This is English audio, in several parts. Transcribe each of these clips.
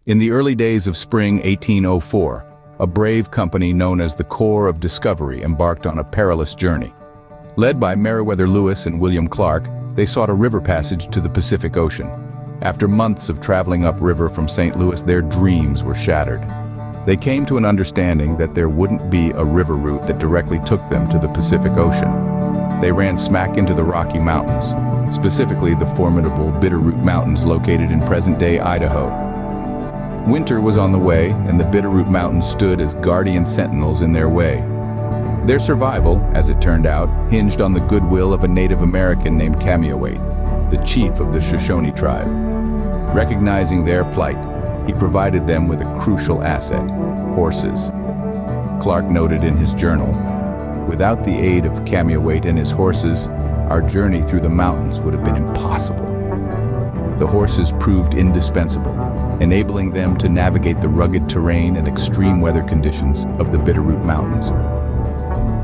In the early days of spring 1804, a brave company known as the Corps of Discovery embarked on a perilous journey. Led by Meriwether Lewis and William Clark, they sought a river passage to the Pacific Ocean. After months of traveling upriver from St. Louis, their dreams were shattered. They came to an understanding that there wouldn't be a river route that directly took them to the Pacific Ocean. They ran smack into the Rocky Mountains, specifically the formidable Bitterroot Mountains located in present-day Idaho. Winter was on the way, and the Bitterroot Mountains stood as guardian sentinels in their way. Their survival, as it turned out, hinged on the goodwill of a Native American named Cameawait, the chief of the Shoshone tribe. Recognizing their plight, he provided them with a crucial asset: horses. Clark noted in his journal, "Without the aid of Cameawait and his horses, our journey through the mountains would have been impossible." The horses proved indispensable, enabling them to navigate the rugged terrain and extreme weather conditions of the Bitterroot Mountains.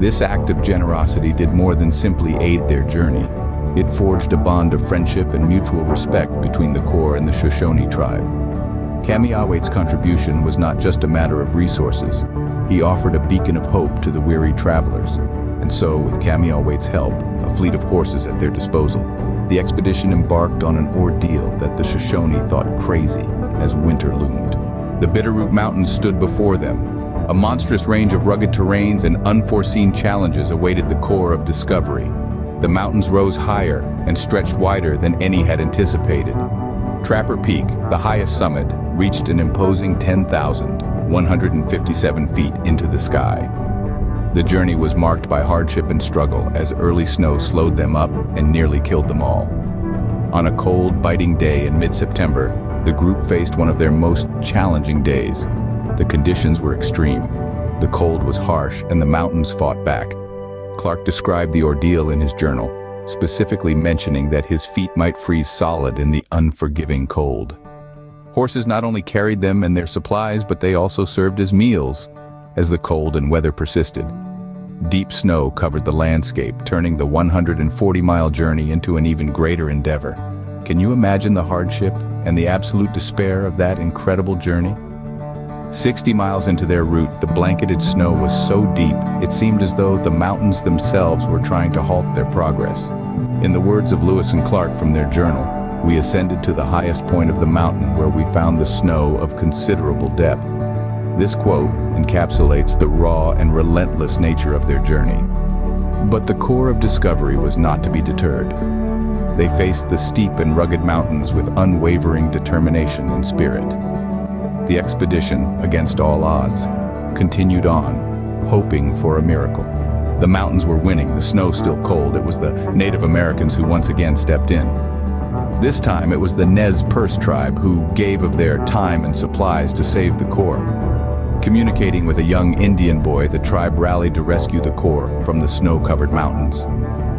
This act of generosity did more than simply aid their journey. It forged a bond of friendship and mutual respect between the Corps and the Shoshone tribe. Cameawait's contribution was not just a matter of resources. He offered a beacon of hope to the weary travelers. And so, with Cameawait's help, a fleet of horses at their disposal, the expedition embarked on an ordeal that the Shoshone thought crazy as winter loomed. The Bitterroot Mountains stood before them. A monstrous range of rugged terrains and unforeseen challenges awaited the Corps of Discovery. The mountains rose higher and stretched wider than any had anticipated. Trapper Peak, the highest summit, reached an imposing 10,157 feet into the sky. The journey was marked by hardship and struggle as early snow slowed them up and nearly killed them all. On a cold, biting day in mid-September, the group faced one of their most challenging days. The conditions were extreme. The cold was harsh and the mountains fought back. Clark described the ordeal in his journal, specifically mentioning that his feet might freeze solid in the unforgiving cold. Horses not only carried them and their supplies, but they also served as meals as the cold and weather persisted. Deep snow covered the landscape, turning the 140-mile journey into an even greater endeavor. Can you imagine the hardship and the absolute despair of that incredible journey? 60 miles into their route, the blanketed snow was so deep, it seemed as though the mountains themselves were trying to halt their progress. In the words of Lewis and Clark from their journal, "We ascended to the highest point of the mountain where we found the snow of considerable depth." This quote encapsulates the raw and relentless nature of their journey. But the Corps of Discovery was not to be deterred. They faced the steep and rugged mountains with unwavering determination and spirit. The expedition, against all odds, continued on, hoping for a miracle. The mountains were winning, the snow still cold. It was the Native Americans who once again stepped in. This time it was the Nez Perce tribe who gave of their time and supplies to save the Corps. Communicating with a young Indian boy, the tribe rallied to rescue the Corps from the snow-covered mountains.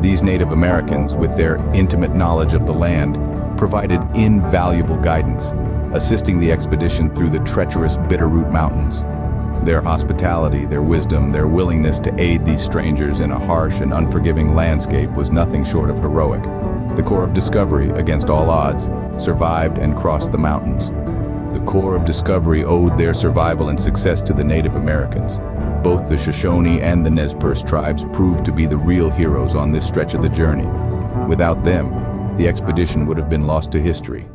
These Native Americans, with their intimate knowledge of the land, provided invaluable guidance, assisting the expedition through the treacherous Bitterroot Mountains. Their hospitality, their wisdom, their willingness to aid these strangers in a harsh and unforgiving landscape was nothing short of heroic. The Corps of Discovery, against all odds, survived and crossed the mountains. The Corps of Discovery owed their survival and success to the Native Americans. Both the Shoshone and the Nez Perce tribes proved to be the real heroes on this stretch of the journey. Without them, the expedition would have been lost to history.